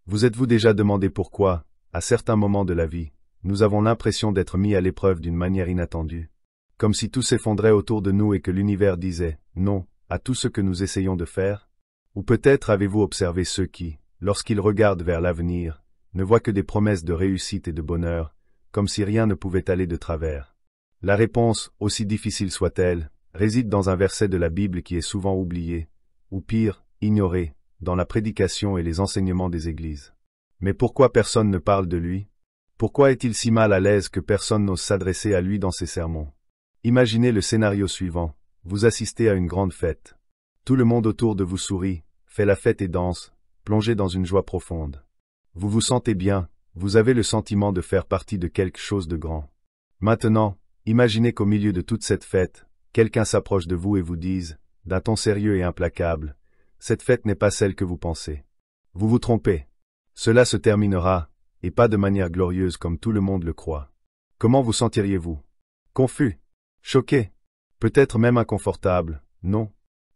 Vous êtes-vous déjà demandé pourquoi, à certains moments de la vie, nous avons l'impression d'être mis à l'épreuve d'une manière inattendue? Comme si tout s'effondrait autour de nous et que l'univers disait « non » à tout ce que nous essayons de faire? Ou peut-être avez-vous observé ceux qui, lorsqu'ils regardent vers l'avenir, ne voient que des promesses de réussite et de bonheur, comme si rien ne pouvait aller de travers? La réponse, aussi difficile soit-elle, réside dans un verset de la Bible qui est souvent oublié, ou pire, ignoré, dans la prédication et les enseignements des églises. Mais pourquoi personne ne parle de lui? Pourquoi est-il si mal à l'aise que personne n'ose s'adresser à lui dans ses sermons? Imaginez le scénario suivant. Vous assistez à une grande fête. Tout le monde autour de vous sourit, fait la fête et danse, plongé dans une joie profonde. Vous vous sentez bien, vous avez le sentiment de faire partie de quelque chose de grand. Maintenant, imaginez qu'au milieu de toute cette fête, quelqu'un s'approche de vous et vous dise, d'un ton sérieux et implacable, « Cette fête n'est pas celle que vous pensez. Vous vous trompez. Cela se terminera, et pas de manière glorieuse comme tout le monde le croit. » Comment vous sentiriez-vous? Confus? Choqué? Peut-être même inconfortable, non?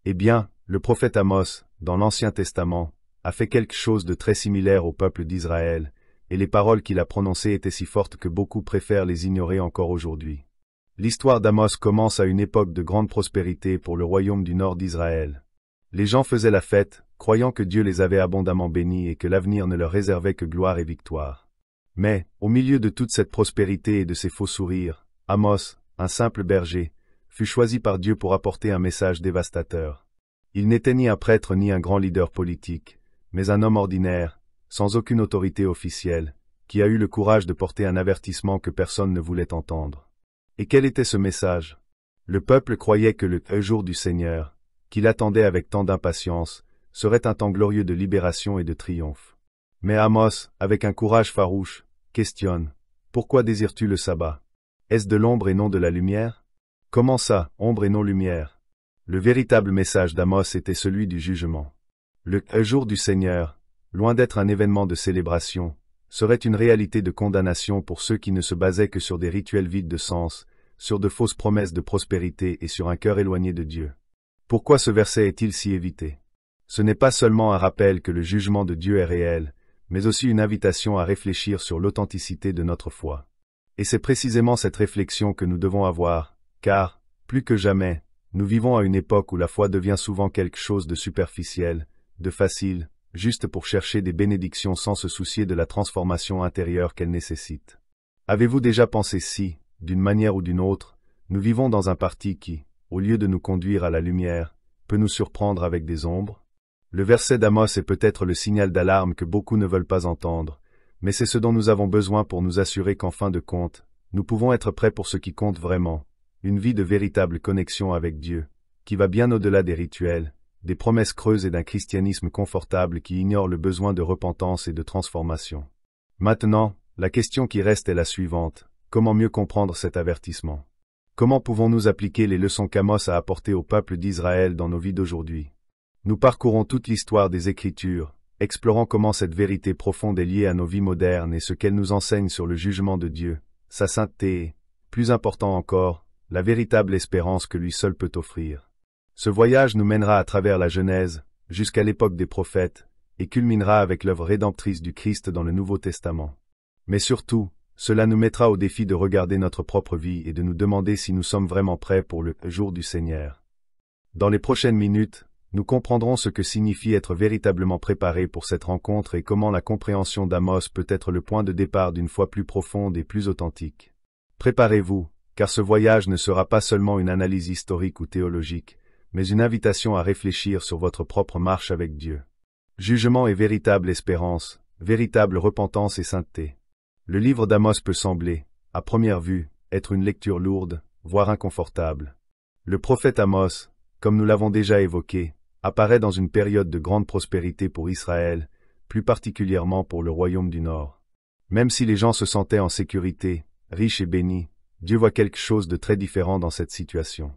Eh bien, le prophète Amos, dans l'Ancien Testament, a fait quelque chose de très similaire au peuple d'Israël, et les paroles qu'il a prononcées étaient si fortes que beaucoup préfèrent les ignorer encore aujourd'hui. L'histoire d'Amos commence à une époque de grande prospérité pour le royaume du nord d'Israël. Les gens faisaient la fête, croyant que Dieu les avait abondamment bénis et que l'avenir ne leur réservait que gloire et victoire. Mais, au milieu de toute cette prospérité et de ces faux sourires, Amos, un simple berger, fut choisi par Dieu pour apporter un message dévastateur. Il n'était ni un prêtre ni un grand leader politique, mais un homme ordinaire, sans aucune autorité officielle, qui a eu le courage de porter un avertissement que personne ne voulait entendre. Et quel était ce message? Le peuple croyait que le jour du Seigneur, qu'il attendait avec tant d'impatience, serait un temps glorieux de libération et de triomphe. Mais Amos, avec un courage farouche, questionne. Pourquoi désires-tu le sabbat? Est-ce de l'ombre et non de la lumière? Comment ça, ombre et non lumière? Le véritable message d'Amos était celui du jugement. Le jour du Seigneur, loin d'être un événement de célébration, serait une réalité de condamnation pour ceux qui ne se basaient que sur des rituels vides de sens, sur de fausses promesses de prospérité et sur un cœur éloigné de Dieu. Pourquoi ce verset est-il si évité? Ce n'est pas seulement un rappel que le jugement de Dieu est réel, mais aussi une invitation à réfléchir sur l'authenticité de notre foi. Et c'est précisément cette réflexion que nous devons avoir, car, plus que jamais, nous vivons à une époque où la foi devient souvent quelque chose de superficiel, de facile, juste pour chercher des bénédictions sans se soucier de la transformation intérieure qu'elle nécessite. Avez-vous déjà pensé si, d'une manière ou d'une autre, nous vivons dans un parti qui, au lieu de nous conduire à la lumière, peut nous surprendre avec des ombres? Le verset d'Amos est peut-être le signal d'alarme que beaucoup ne veulent pas entendre, mais c'est ce dont nous avons besoin pour nous assurer qu'en fin de compte, nous pouvons être prêts pour ce qui compte vraiment, une vie de véritable connexion avec Dieu, qui va bien au-delà des rituels, des promesses creuses et d'un christianisme confortable qui ignore le besoin de repentance et de transformation. Maintenant, la question qui reste est la suivante. Comment mieux comprendre cet avertissement? Comment pouvons-nous appliquer les leçons qu'Amos a apportées au peuple d'Israël dans nos vies d'aujourd'hui? Nous parcourons toute l'histoire des Écritures, explorant comment cette vérité profonde est liée à nos vies modernes et ce qu'elle nous enseigne sur le jugement de Dieu, sa sainteté et, plus important encore, la véritable espérance que lui seul peut offrir. Ce voyage nous mènera à travers la Genèse, jusqu'à l'époque des prophètes, et culminera avec l'œuvre rédemptrice du Christ dans le Nouveau Testament. Mais surtout, cela nous mettra au défi de regarder notre propre vie et de nous demander si nous sommes vraiment prêts pour le jour du Seigneur. Dans les prochaines minutes, nous comprendrons ce que signifie être véritablement préparé pour cette rencontre et comment la compréhension d'Amos peut être le point de départ d'une foi plus profonde et plus authentique. Préparez-vous, car ce voyage ne sera pas seulement une analyse historique ou théologique, mais une invitation à réfléchir sur votre propre marche avec Dieu. Jugement et véritable espérance, véritable repentance et sainteté. Le livre d'Amos peut sembler, à première vue, être une lecture lourde, voire inconfortable. Le prophète Amos, comme nous l'avons déjà évoqué, apparaît dans une période de grande prospérité pour Israël, plus particulièrement pour le royaume du Nord. Même si les gens se sentaient en sécurité, riches et bénis, Dieu voit quelque chose de très différent dans cette situation.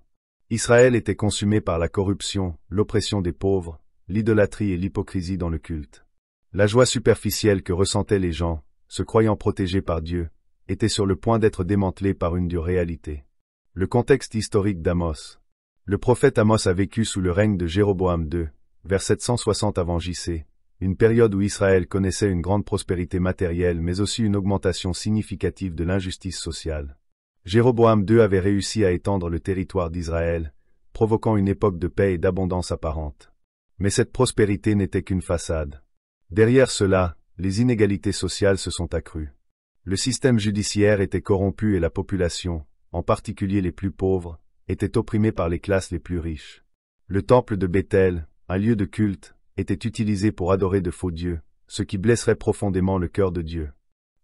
Israël était consumé par la corruption, l'oppression des pauvres, l'idolâtrie et l'hypocrisie dans le culte. La joie superficielle que ressentaient les gens, se croyant protégés par Dieu, était sur le point d'être démantelée par une dure réalité. Le contexte historique d'Amos. Le prophète Amos a vécu sous le règne de Jéroboam II, vers 760 avant J.C., une période où Israël connaissait une grande prospérité matérielle mais aussi une augmentation significative de l'injustice sociale. Jéroboam II avait réussi à étendre le territoire d'Israël, provoquant une époque de paix et d'abondance apparente. Mais cette prospérité n'était qu'une façade. Derrière cela, les inégalités sociales se sont accrues. Le système judiciaire était corrompu et la population, en particulier les plus pauvres, était opprimée par les classes les plus riches. Le temple de Béthel, un lieu de culte, était utilisé pour adorer de faux dieux, ce qui blesserait profondément le cœur de Dieu.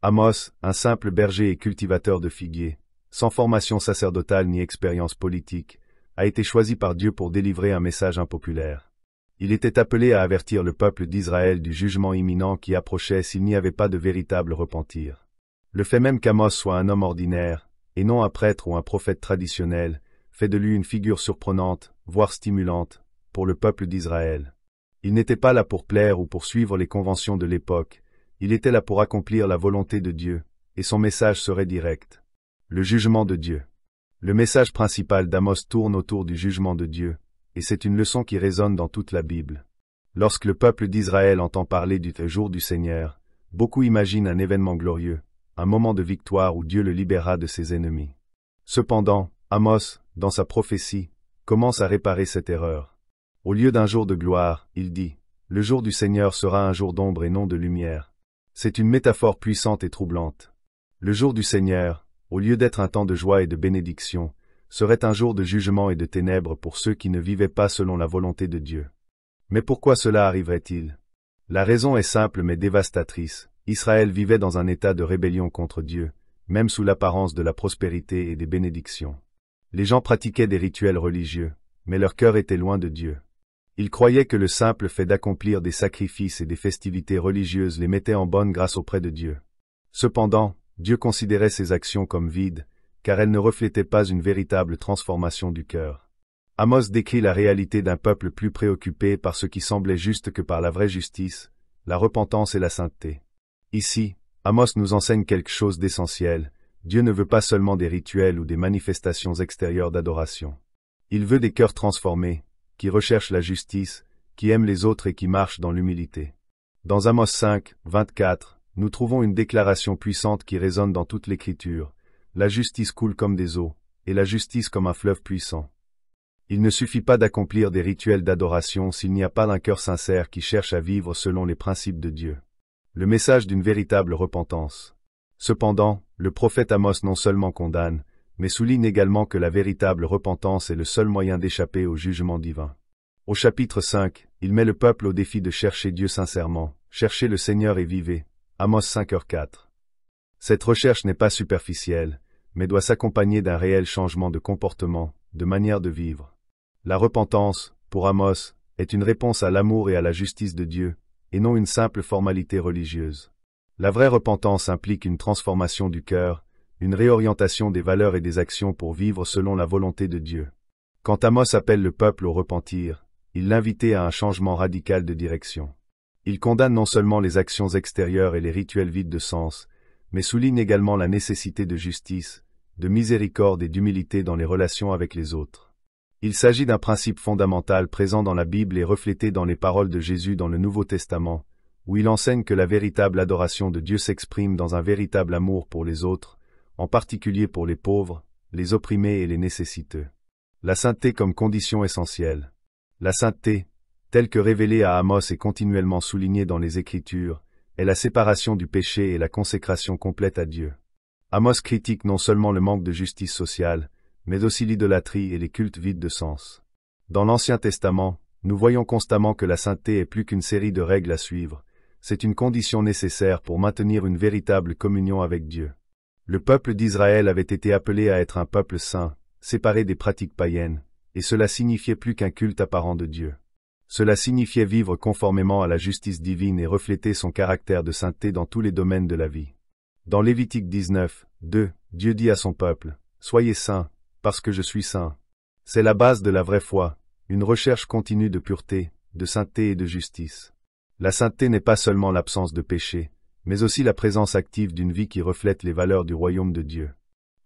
Amos, un simple berger et cultivateur de figuiers, sans formation sacerdotale ni expérience politique, a été choisi par Dieu pour délivrer un message impopulaire. Il était appelé à avertir le peuple d'Israël du jugement imminent qui approchait s'il n'y avait pas de véritable repentir. Le fait même qu'Amos soit un homme ordinaire, et non un prêtre ou un prophète traditionnel, fait de lui une figure surprenante, voire stimulante, pour le peuple d'Israël. Il n'était pas là pour plaire ou pour suivre les conventions de l'époque, il était là pour accomplir la volonté de Dieu, et son message serait direct. Le jugement de Dieu. Le message principal d'Amos tourne autour du jugement de Dieu, et c'est une leçon qui résonne dans toute la Bible. Lorsque le peuple d'Israël entend parler du jour du Seigneur, beaucoup imaginent un événement glorieux, un moment de victoire où Dieu le libérera de ses ennemis. Cependant, Amos, dans sa prophétie, commence à réparer cette erreur. Au lieu d'un jour de gloire, il dit, « Le jour du Seigneur sera un jour d'ombre et non de lumière. » C'est une métaphore puissante et troublante. Le jour du Seigneur, au lieu d'être un temps de joie et de bénédiction, serait un jour de jugement et de ténèbres pour ceux qui ne vivaient pas selon la volonté de Dieu. Mais pourquoi cela arriverait-il? La raison est simple mais dévastatrice. Israël vivait dans un état de rébellion contre Dieu, même sous l'apparence de la prospérité et des bénédictions. Les gens pratiquaient des rituels religieux, mais leur cœur était loin de Dieu. Ils croyaient que le simple fait d'accomplir des sacrifices et des festivités religieuses les mettait en bonne grâce auprès de Dieu. Cependant, Dieu considérait ces actions comme vides, car elles ne reflétaient pas une véritable transformation du cœur. Amos décrit la réalité d'un peuple plus préoccupé par ce qui semblait juste que par la vraie justice, la repentance et la sainteté. Ici, Amos nous enseigne quelque chose d'essentiel. Dieu ne veut pas seulement des rituels ou des manifestations extérieures d'adoration. Il veut des cœurs transformés, qui recherchent la justice, qui aiment les autres et qui marchent dans l'humilité. Dans Amos 5, 24, nous trouvons une déclaration puissante qui résonne dans toute l'Écriture. La justice coule comme des eaux, et la justice comme un fleuve puissant. Il ne suffit pas d'accomplir des rituels d'adoration s'il n'y a pas un cœur sincère qui cherche à vivre selon les principes de Dieu. Le message d'une véritable repentance. Cependant, le prophète Amos non seulement condamne, mais souligne également que la véritable repentance est le seul moyen d'échapper au jugement divin. Au chapitre 5, il met le peuple au défi de chercher Dieu sincèrement, chercher le Seigneur et vivez. Amos 5h4. Cette recherche n'est pas superficielle, mais doit s'accompagner d'un réel changement de comportement, de manière de vivre. La repentance, pour Amos, est une réponse à l'amour et à la justice de Dieu, et non une simple formalité religieuse. La vraie repentance implique une transformation du cœur, une réorientation des valeurs et des actions pour vivre selon la volonté de Dieu. Quand Amos appelle le peuple au repentir, il l'invitait à un changement radical de direction. Il condamne non seulement les actions extérieures et les rituels vides de sens, mais souligne également la nécessité de justice, de miséricorde et d'humilité dans les relations avec les autres. Il s'agit d'un principe fondamental présent dans la Bible et reflété dans les paroles de Jésus dans le Nouveau Testament, où il enseigne que la véritable adoration de Dieu s'exprime dans un véritable amour pour les autres, en particulier pour les pauvres, les opprimés et les nécessiteux. La sainteté comme condition essentielle. La sainteté, telle que révélée à Amos et continuellement soulignée dans les Écritures, est la séparation du péché et la consécration complète à Dieu. Amos critique non seulement le manque de justice sociale, mais aussi l'idolâtrie et les cultes vides de sens. Dans l'Ancien Testament, nous voyons constamment que la sainteté est plus qu'une série de règles à suivre, c'est une condition nécessaire pour maintenir une véritable communion avec Dieu. Le peuple d'Israël avait été appelé à être un peuple saint, séparé des pratiques païennes, et cela signifiait plus qu'un culte apparent de Dieu. Cela signifiait vivre conformément à la justice divine et refléter son caractère de sainteté dans tous les domaines de la vie. Dans Lévitique 19, 2, Dieu dit à son peuple, « Soyez saints, parce que je suis saint. » C'est la base de la vraie foi, une recherche continue de pureté, de sainteté et de justice. La sainteté n'est pas seulement l'absence de péché, mais aussi la présence active d'une vie qui reflète les valeurs du royaume de Dieu.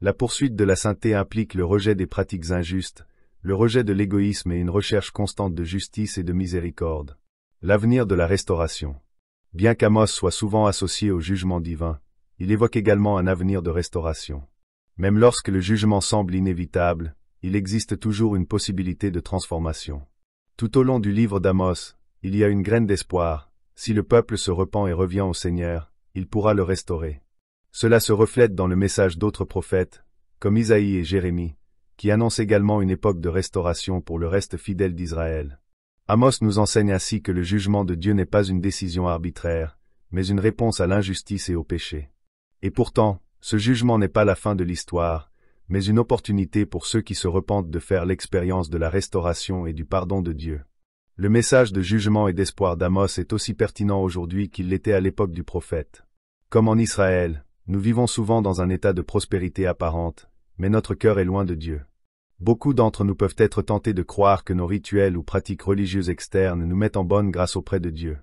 La poursuite de la sainteté implique le rejet des pratiques injustes, le rejet de l'égoïsme et une recherche constante de justice et de miséricorde. L'avenir de la restauration. Bien qu'Amos soit souvent associé au jugement divin, il évoque également un avenir de restauration. Même lorsque le jugement semble inévitable, il existe toujours une possibilité de transformation. Tout au long du livre d'Amos, il y a une graine d'espoir. Si le peuple se repent et revient au Seigneur, il pourra le restaurer. Cela se reflète dans le message d'autres prophètes, comme Isaïe et Jérémie, qui annoncent également une époque de restauration pour le reste fidèle d'Israël. Amos nous enseigne ainsi que le jugement de Dieu n'est pas une décision arbitraire, mais une réponse à l'injustice et au péché. Et pourtant, ce jugement n'est pas la fin de l'histoire, mais une opportunité pour ceux qui se repentent de faire l'expérience de la restauration et du pardon de Dieu. Le message de jugement et d'espoir d'Amos est aussi pertinent aujourd'hui qu'il l'était à l'époque du prophète. Comme en Israël, nous vivons souvent dans un état de prospérité apparente, mais notre cœur est loin de Dieu. Beaucoup d'entre nous peuvent être tentés de croire que nos rituels ou pratiques religieuses externes nous mettent en bonne grâce auprès de Dieu.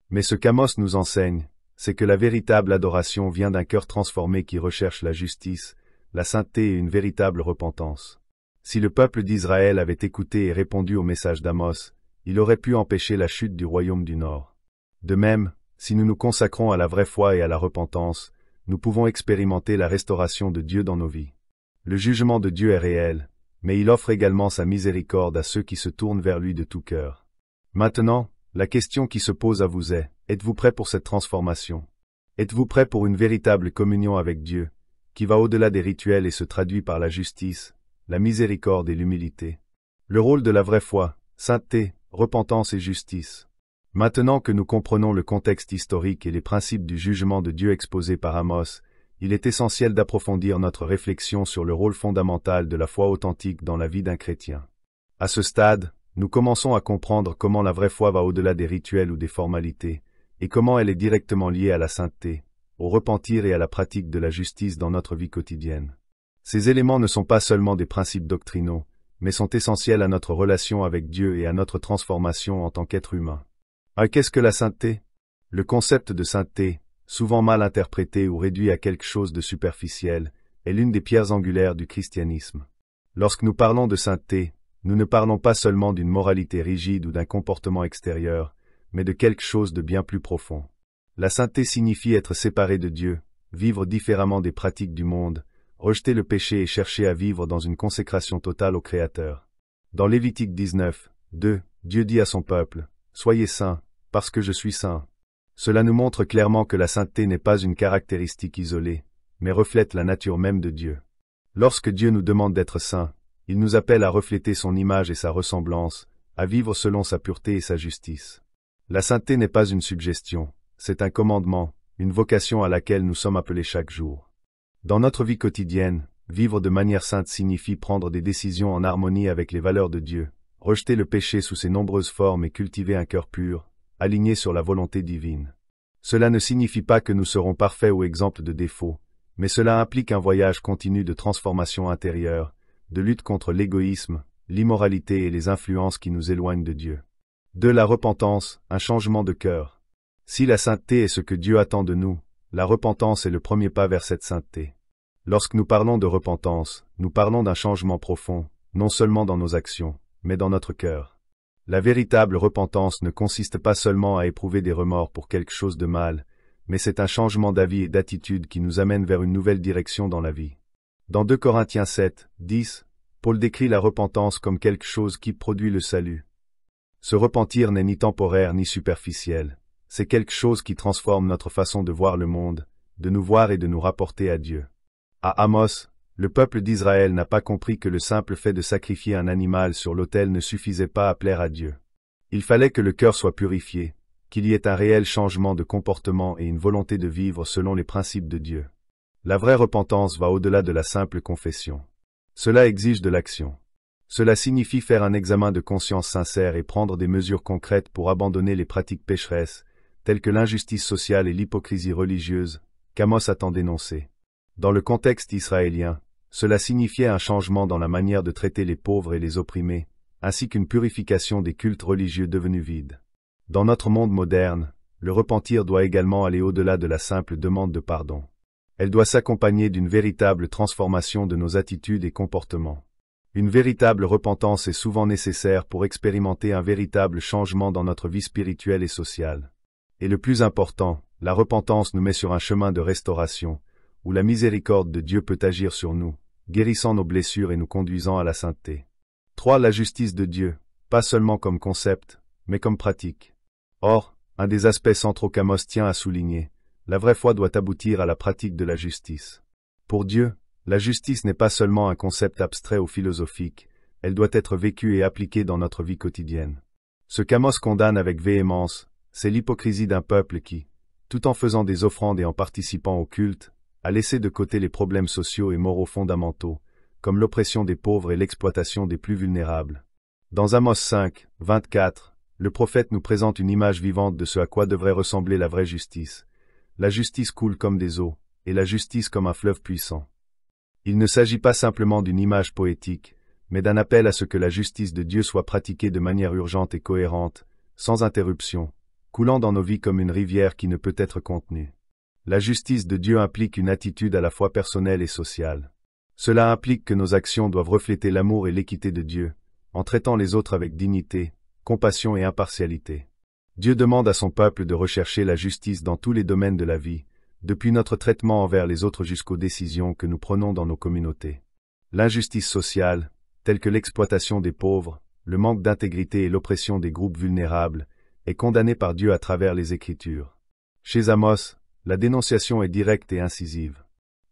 Mais ce qu'Amos nous enseigne, c'est que la véritable adoration vient d'un cœur transformé qui recherche la justice, la sainteté et une véritable repentance. Si le peuple d'Israël avait écouté et répondu au message d'Amos, il aurait pu empêcher la chute du royaume du Nord. De même, si nous nous consacrons à la vraie foi et à la repentance, nous pouvons expérimenter la restauration de Dieu dans nos vies. Le jugement de Dieu est réel, mais il offre également sa miséricorde à ceux qui se tournent vers lui de tout cœur. Maintenant, la question qui se pose à vous est, êtes-vous prêt pour cette transformation? Êtes-vous prêt pour une véritable communion avec Dieu, qui va au-delà des rituels et se traduit par la justice, la miséricorde et l'humilité? Le rôle de la vraie foi, sainteté, repentance et justice. Maintenant que nous comprenons le contexte historique et les principes du jugement de Dieu exposés par Amos, il est essentiel d'approfondir notre réflexion sur le rôle fondamental de la foi authentique dans la vie d'un chrétien. À ce stade, nous commençons à comprendre comment la vraie foi va au-delà des rituels ou des formalités, et comment elle est directement liée à la sainteté, au repentir et à la pratique de la justice dans notre vie quotidienne. Ces éléments ne sont pas seulement des principes doctrinaux, mais sont essentiels à notre relation avec Dieu et à notre transformation en tant qu'être humain. Qu'est-ce que la sainteté? Le concept de sainteté, souvent mal interprété ou réduit à quelque chose de superficiel, est l'une des pierres angulaires du christianisme. Lorsque nous parlons de sainteté, nous ne parlons pas seulement d'une moralité rigide ou d'un comportement extérieur, mais de quelque chose de bien plus profond. La sainteté signifie être séparé de Dieu, vivre différemment des pratiques du monde, rejeter le péché et chercher à vivre dans une consécration totale au Créateur. Dans Lévitique 19, 2, Dieu dit à son peuple, « Soyez saints, parce que je suis saint ». Cela nous montre clairement que la sainteté n'est pas une caractéristique isolée, mais reflète la nature même de Dieu. Lorsque Dieu nous demande d'être saints, il nous appelle à refléter son image et sa ressemblance, à vivre selon sa pureté et sa justice. La sainteté n'est pas une suggestion, c'est un commandement, une vocation à laquelle nous sommes appelés chaque jour. Dans notre vie quotidienne, vivre de manière sainte signifie prendre des décisions en harmonie avec les valeurs de Dieu, rejeter le péché sous ses nombreuses formes et cultiver un cœur pur, aligné sur la volonté divine. Cela ne signifie pas que nous serons parfaits ou exempts de défauts, mais cela implique un voyage continu de transformation intérieure, de lutte contre l'égoïsme, l'immoralité et les influences qui nous éloignent de Dieu. De la repentance, un changement de cœur. Si la sainteté est ce que Dieu attend de nous, la repentance est le premier pas vers cette sainteté. Lorsque nous parlons de repentance, nous parlons d'un changement profond, non seulement dans nos actions, mais dans notre cœur. La véritable repentance ne consiste pas seulement à éprouver des remords pour quelque chose de mal, mais c'est un changement d'avis et d'attitude qui nous amène vers une nouvelle direction dans la vie. Dans 2 Corinthiens 7, 10, Paul décrit la repentance comme quelque chose qui produit le salut. Ce repentir n'est ni temporaire ni superficiel, c'est quelque chose qui transforme notre façon de voir le monde, de nous voir et de nous rapporter à Dieu. À Amos, le peuple d'Israël n'a pas compris que le simple fait de sacrifier un animal sur l'autel ne suffisait pas à plaire à Dieu. Il fallait que le cœur soit purifié, qu'il y ait un réel changement de comportement et une volonté de vivre selon les principes de Dieu. La vraie repentance va au-delà de la simple confession. Cela exige de l'action. Cela signifie faire un examen de conscience sincère et prendre des mesures concrètes pour abandonner les pratiques pécheresses, telles que l'injustice sociale et l'hypocrisie religieuse, qu'Amos a tant dénoncées. Dans le contexte israélien, cela signifiait un changement dans la manière de traiter les pauvres et les opprimés, ainsi qu'une purification des cultes religieux devenus vides. Dans notre monde moderne, le repentir doit également aller au-delà de la simple demande de pardon. Elle doit s'accompagner d'une véritable transformation de nos attitudes et comportements. Une véritable repentance est souvent nécessaire pour expérimenter un véritable changement dans notre vie spirituelle et sociale. Et le plus important, la repentance nous met sur un chemin de restauration, où la miséricorde de Dieu peut agir sur nous, guérissant nos blessures et nous conduisant à la sainteté. 3. La justice de Dieu, pas seulement comme concept, mais comme pratique. Or, un des aspects centraux qu'Amos tient à souligner, la vraie foi doit aboutir à la pratique de la justice. Pour Dieu, la justice n'est pas seulement un concept abstrait ou philosophique, elle doit être vécue et appliquée dans notre vie quotidienne. Ce qu'Amos condamne avec véhémence, c'est l'hypocrisie d'un peuple qui, tout en faisant des offrandes et en participant au culte, a laissé de côté les problèmes sociaux et moraux fondamentaux, comme l'oppression des pauvres et l'exploitation des plus vulnérables. Dans Amos 5, 24, le prophète nous présente une image vivante de ce à quoi devrait ressembler la vraie justice. La justice coule comme des eaux, et la justice comme un fleuve puissant. Il ne s'agit pas simplement d'une image poétique, mais d'un appel à ce que la justice de Dieu soit pratiquée de manière urgente et cohérente, sans interruption, coulant dans nos vies comme une rivière qui ne peut être contenue. La justice de Dieu implique une attitude à la fois personnelle et sociale. Cela implique que nos actions doivent refléter l'amour et l'équité de Dieu, en traitant les autres avec dignité, compassion et impartialité. Dieu demande à son peuple de rechercher la justice dans tous les domaines de la vie, depuis notre traitement envers les autres jusqu'aux décisions que nous prenons dans nos communautés. L'injustice sociale, telle que l'exploitation des pauvres, le manque d'intégrité et l'oppression des groupes vulnérables, est condamnée par Dieu à travers les Écritures. Chez Amos, la dénonciation est directe et incisive.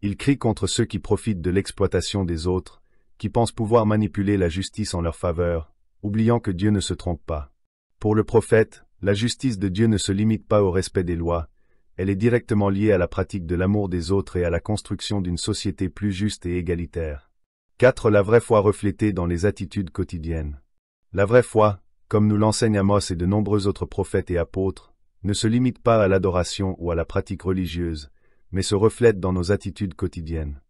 Il crie contre ceux qui profitent de l'exploitation des autres, qui pensent pouvoir manipuler la justice en leur faveur, oubliant que Dieu ne se trompe pas. Pour le prophète, la justice de Dieu ne se limite pas au respect des lois, elle est directement liée à la pratique de l'amour des autres et à la construction d'une société plus juste et égalitaire. 4. La vraie foi reflétée dans les attitudes quotidiennes. La vraie foi, comme nous l'enseigne Amos et de nombreux autres prophètes et apôtres, ne se limite pas à l'adoration ou à la pratique religieuse, mais se reflète dans nos attitudes quotidiennes.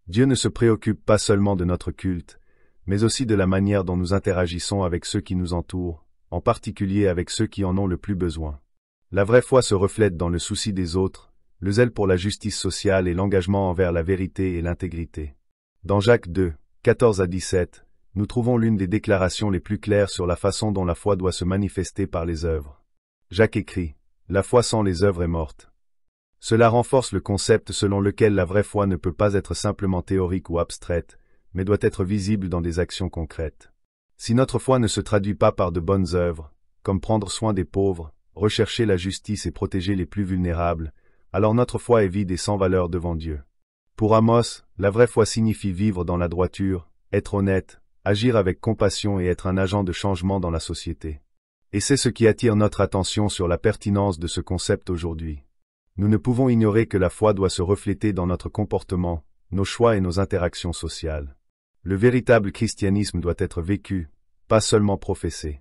Dieu ne se préoccupe pas seulement de notre culte, mais aussi de la manière dont nous interagissons avec ceux qui nous entourent, en particulier avec ceux qui en ont le plus besoin. La vraie foi se reflète dans le souci des autres, le zèle pour la justice sociale et l'engagement envers la vérité et l'intégrité. Dans Jacques 2, 14 à 17, nous trouvons l'une des déclarations les plus claires sur la façon dont la foi doit se manifester par les œuvres. Jacques écrit « La foi sans les œuvres est morte ». Cela renforce le concept selon lequel la vraie foi ne peut pas être simplement théorique ou abstraite, mais doit être visible dans des actions concrètes. Si notre foi ne se traduit pas par de bonnes œuvres, comme prendre soin des pauvres, rechercher la justice et protéger les plus vulnérables, alors notre foi est vide et sans valeur devant Dieu. Pour Amos, la vraie foi signifie vivre dans la droiture, être honnête, agir avec compassion et être un agent de changement dans la société. Et c'est ce qui attire notre attention sur la pertinence de ce concept aujourd'hui. Nous ne pouvons ignorer que la foi doit se refléter dans notre comportement, nos choix et nos interactions sociales. Le véritable christianisme doit être vécu, pas seulement professé.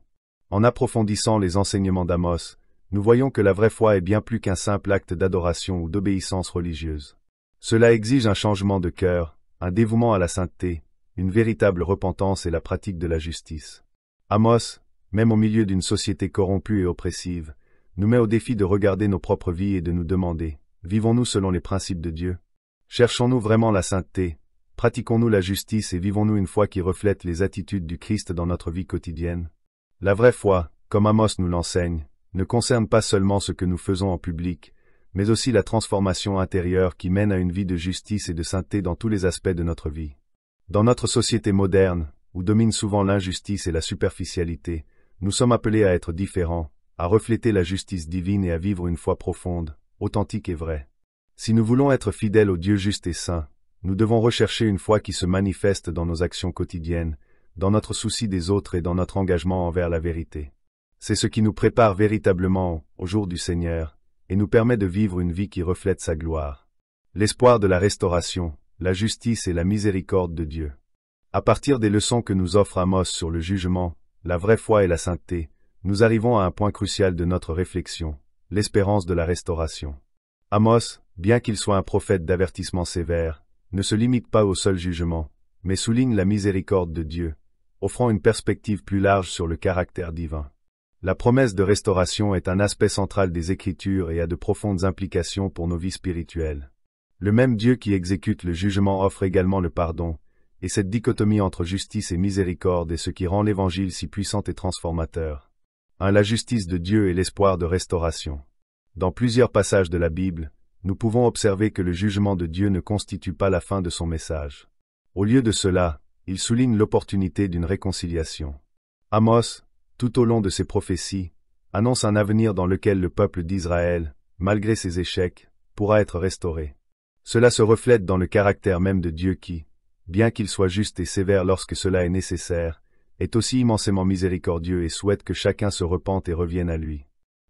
En approfondissant les enseignements d'Amos, nous voyons que la vraie foi est bien plus qu'un simple acte d'adoration ou d'obéissance religieuse. Cela exige un changement de cœur, un dévouement à la sainteté, une véritable repentance et la pratique de la justice. Amos, même au milieu d'une société corrompue et oppressive, nous met au défi de regarder nos propres vies et de nous demander, vivons-nous selon les principes de Dieu? Cherchons-nous vraiment la sainteté? Pratiquons-nous la justice et vivons-nous une foi qui reflète les attitudes du Christ dans notre vie quotidienne? La vraie foi, comme Amos nous l'enseigne, ne concerne pas seulement ce que nous faisons en public, mais aussi la transformation intérieure qui mène à une vie de justice et de sainteté dans tous les aspects de notre vie. Dans notre société moderne, où domine souvent l'injustice et la superficialité, nous sommes appelés à être différents, à refléter la justice divine et à vivre une foi profonde, authentique et vraie. Si nous voulons être fidèles au Dieu juste et saint, nous devons rechercher une foi qui se manifeste dans nos actions quotidiennes, dans notre souci des autres et dans notre engagement envers la vérité. C'est ce qui nous prépare véritablement au jour du Seigneur, et nous permet de vivre une vie qui reflète sa gloire. L'espoir de la restauration, la justice et la miséricorde de Dieu. À partir des leçons que nous offre Amos sur le jugement, la vraie foi et la sainteté, nous arrivons à un point crucial de notre réflexion, l'espérance de la restauration. Amos, bien qu'il soit un prophète d'avertissement sévère, ne se limite pas au seul jugement, mais souligne la miséricorde de Dieu, offrant une perspective plus large sur le caractère divin. La promesse de restauration est un aspect central des Écritures et a de profondes implications pour nos vies spirituelles. Le même Dieu qui exécute le jugement offre également le pardon, et cette dichotomie entre justice et miséricorde est ce qui rend l'Évangile si puissant et transformateur. 1. La justice de Dieu et l'espoir de restauration. Dans plusieurs passages de la Bible, nous pouvons observer que le jugement de Dieu ne constitue pas la fin de son message. Au lieu de cela, il souligne l'opportunité d'une réconciliation. Amos, tout au long de ses prophéties, annonce un avenir dans lequel le peuple d'Israël, malgré ses échecs, pourra être restauré. Cela se reflète dans le caractère même de Dieu qui, bien qu'il soit juste et sévère lorsque cela est nécessaire, est aussi immensément miséricordieux et souhaite que chacun se repente et revienne à lui.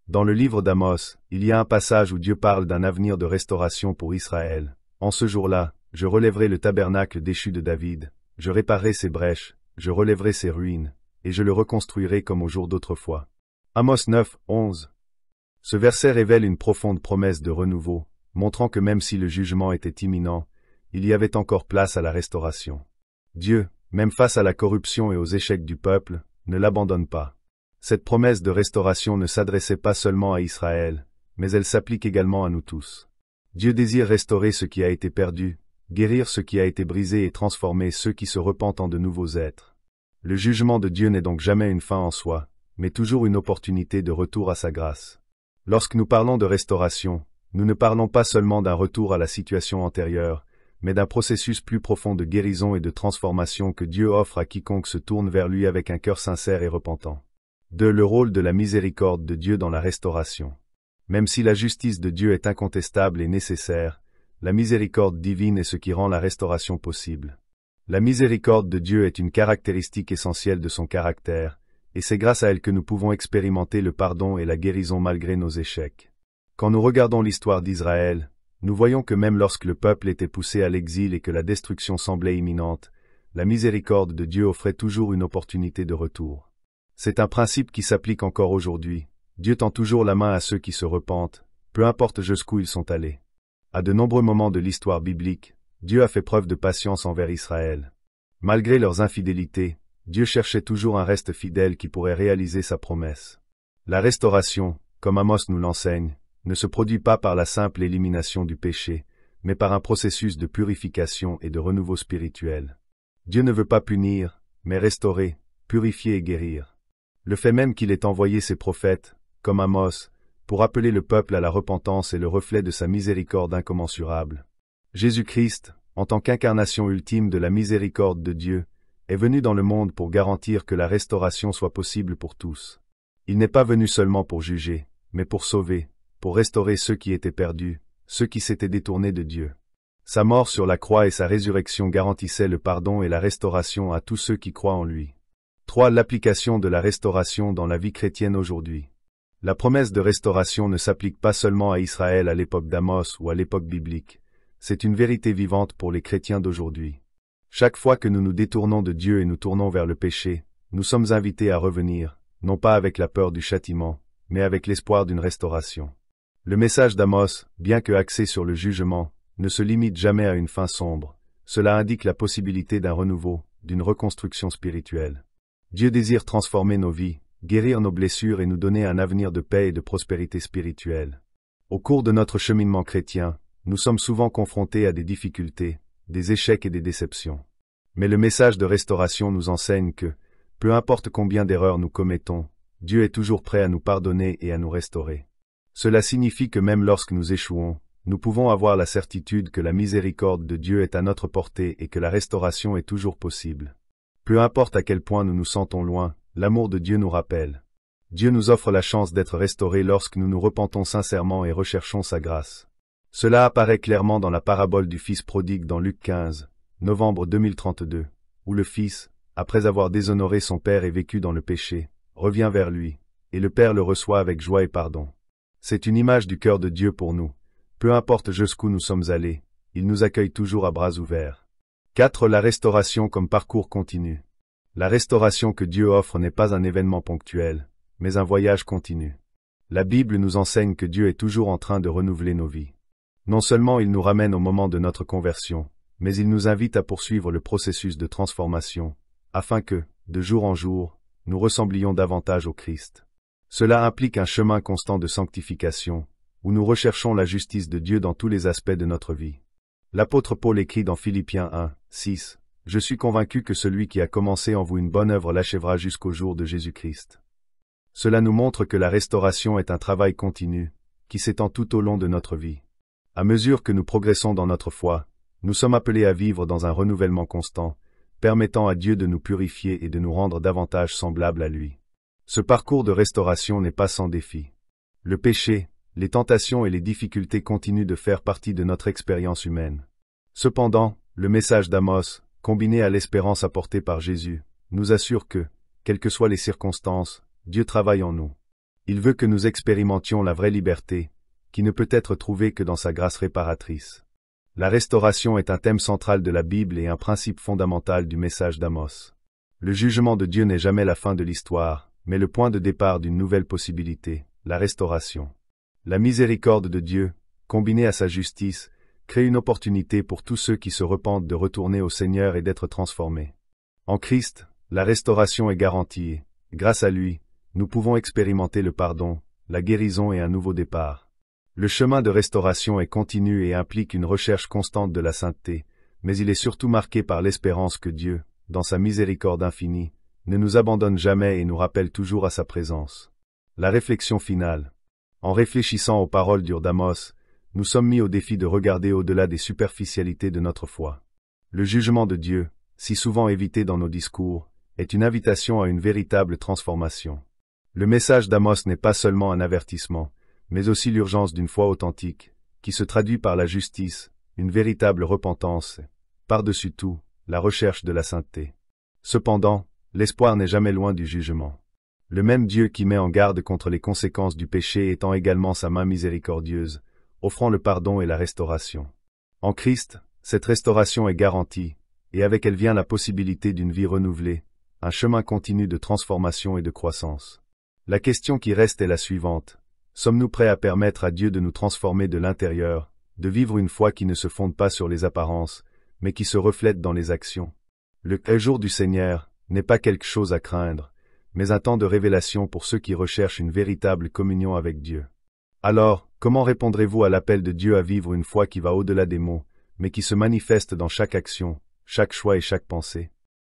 Dans le livre d'Amos, il y a un passage où Dieu parle d'un avenir de restauration pour Israël. En ce jour-là, je relèverai le tabernacle déchu de David, je réparerai ses brèches, je relèverai ses ruines, et je le reconstruirai comme au jour d'autrefois. Amos 9, 11. Ce verset révèle une profonde promesse de renouveau, montrant que même si le jugement était imminent, il y avait encore place à la restauration. Dieu, même face à la corruption et aux échecs du peuple, ne l'abandonne pas. Cette promesse de restauration ne s'adressait pas seulement à Israël, mais elle s'applique également à nous tous. Dieu désire restaurer ce qui a été perdu, guérir ce qui a été brisé et transformer ceux qui se repentent en de nouveaux êtres. Le jugement de Dieu n'est donc jamais une fin en soi, mais toujours une opportunité de retour à sa grâce. Lorsque nous parlons de restauration, nous ne parlons pas seulement d'un retour à la situation antérieure, mais d'un processus plus profond de guérison et de transformation que Dieu offre à quiconque se tourne vers lui avec un cœur sincère et repentant. 2. Le rôle de la miséricorde de Dieu dans la restauration. Même si la justice de Dieu est incontestable et nécessaire, la miséricorde divine est ce qui rend la restauration possible. La miséricorde de Dieu est une caractéristique essentielle de son caractère, et c'est grâce à elle que nous pouvons expérimenter le pardon et la guérison malgré nos échecs. Quand nous regardons l'histoire d'Israël, nous voyons que même lorsque le peuple était poussé à l'exil et que la destruction semblait imminente, la miséricorde de Dieu offrait toujours une opportunité de retour. C'est un principe qui s'applique encore aujourd'hui. Dieu tend toujours la main à ceux qui se repentent, peu importe jusqu'où ils sont allés. À de nombreux moments de l'histoire biblique, Dieu a fait preuve de patience envers Israël. Malgré leurs infidélités, Dieu cherchait toujours un reste fidèle qui pourrait réaliser sa promesse. La restauration, comme Amos nous l'enseigne, ne se produit pas par la simple élimination du péché, mais par un processus de purification et de renouveau spirituel. Dieu ne veut pas punir, mais restaurer, purifier et guérir. Le fait même qu'il ait envoyé ses prophètes, comme Amos, pour appeler le peuple à la repentance est le reflet de sa miséricorde incommensurable. Jésus-Christ, en tant qu'incarnation ultime de la miséricorde de Dieu, est venu dans le monde pour garantir que la restauration soit possible pour tous. Il n'est pas venu seulement pour juger, mais pour sauver, pour restaurer ceux qui étaient perdus, ceux qui s'étaient détournés de Dieu. Sa mort sur la croix et sa résurrection garantissaient le pardon et la restauration à tous ceux qui croient en lui. 3. L'application de la restauration dans la vie chrétienne aujourd'hui. La promesse de restauration ne s'applique pas seulement à Israël à l'époque d'Amos ou à l'époque biblique. C'est une vérité vivante pour les chrétiens d'aujourd'hui. Chaque fois que nous nous détournons de Dieu et nous tournons vers le péché, nous sommes invités à revenir, non pas avec la peur du châtiment, mais avec l'espoir d'une restauration. Le message d'Amos, bien que axé sur le jugement, ne se limite jamais à une fin sombre. Cela indique la possibilité d'un renouveau, d'une reconstruction spirituelle. Dieu désire transformer nos vies, guérir nos blessures et nous donner un avenir de paix et de prospérité spirituelle. Au cours de notre cheminement chrétien, nous sommes souvent confrontés à des difficultés, des échecs et des déceptions. Mais le message de restauration nous enseigne que, peu importe combien d'erreurs nous commettons, Dieu est toujours prêt à nous pardonner et à nous restaurer. Cela signifie que même lorsque nous échouons, nous pouvons avoir la certitude que la miséricorde de Dieu est à notre portée et que la restauration est toujours possible. Peu importe à quel point nous nous sentons loin, l'amour de Dieu nous rappelle. Dieu nous offre la chance d'être restaurés lorsque nous nous repentons sincèrement et recherchons sa grâce. Cela apparaît clairement dans la parabole du Fils prodigue dans Luc 15, novembre 2032, où le Fils, après avoir déshonoré son Père et vécu dans le péché, revient vers lui, et le Père le reçoit avec joie et pardon. C'est une image du cœur de Dieu pour nous. Peu importe jusqu'où nous sommes allés, il nous accueille toujours à bras ouverts. 4. La restauration comme parcours continu. La restauration que Dieu offre n'est pas un événement ponctuel, mais un voyage continu. La Bible nous enseigne que Dieu est toujours en train de renouveler nos vies. Non seulement il nous ramène au moment de notre conversion, mais il nous invite à poursuivre le processus de transformation, afin que, de jour en jour, nous ressemblions davantage au Christ. Cela implique un chemin constant de sanctification, où nous recherchons la justice de Dieu dans tous les aspects de notre vie. L'apôtre Paul écrit dans Philippiens 1, 6, Je suis convaincu que celui qui a commencé en vous une bonne œuvre l'achèvera jusqu'au jour de Jésus-Christ. Cela nous montre que la restauration est un travail continu, qui s'étend tout au long de notre vie. À mesure que nous progressons dans notre foi, nous sommes appelés à vivre dans un renouvellement constant, permettant à Dieu de nous purifier et de nous rendre davantage semblables à lui. Ce parcours de restauration n'est pas sans défi. Le péché, les tentations et les difficultés continuent de faire partie de notre expérience humaine. Cependant, le message d'Amos, combiné à l'espérance apportée par Jésus, nous assure que, quelles que soient les circonstances, Dieu travaille en nous. Il veut que nous expérimentions la vraie liberté, qui ne peut être trouvée que dans sa grâce réparatrice. La restauration est un thème central de la Bible et un principe fondamental du message d'Amos. Le jugement de Dieu n'est jamais la fin de l'histoire, mais le point de départ d'une nouvelle possibilité, la restauration. La miséricorde de Dieu, combinée à sa justice, crée une opportunité pour tous ceux qui se repentent de retourner au Seigneur et d'être transformés. En Christ, la restauration est garantie et, grâce à lui, nous pouvons expérimenter le pardon, la guérison et un nouveau départ. Le chemin de restauration est continu et implique une recherche constante de la sainteté, mais il est surtout marqué par l'espérance que Dieu, dans sa miséricorde infinie, ne nous abandonne jamais et nous rappelle toujours à sa présence. La réflexion finale. En réfléchissant aux paroles dures d'Amos, nous sommes mis au défi de regarder au-delà des superficialités de notre foi. Le jugement de Dieu, si souvent évité dans nos discours, est une invitation à une véritable transformation. Le message d'Amos n'est pas seulement un avertissement, mais aussi l'urgence d'une foi authentique, qui se traduit par la justice, une véritable repentance, et, par-dessus tout, la recherche de la sainteté. Cependant, l'espoir n'est jamais loin du jugement. Le même Dieu qui met en garde contre les conséquences du péché étend également sa main miséricordieuse, offrant le pardon et la restauration. En Christ, cette restauration est garantie, et avec elle vient la possibilité d'une vie renouvelée, un chemin continu de transformation et de croissance. La question qui reste est la suivante. Sommes-nous prêts à permettre à Dieu de nous transformer de l'intérieur, de vivre une foi qui ne se fonde pas sur les apparences, mais qui se reflète dans les actions? Le jour du Seigneur n'est pas quelque chose à craindre, mais un temps de révélation pour ceux qui recherchent une véritable communion avec Dieu. Alors, comment répondrez-vous à l'appel de Dieu à vivre une foi qui va au-delà des mots, mais qui se manifeste dans chaque action, chaque choix et chaque pensée?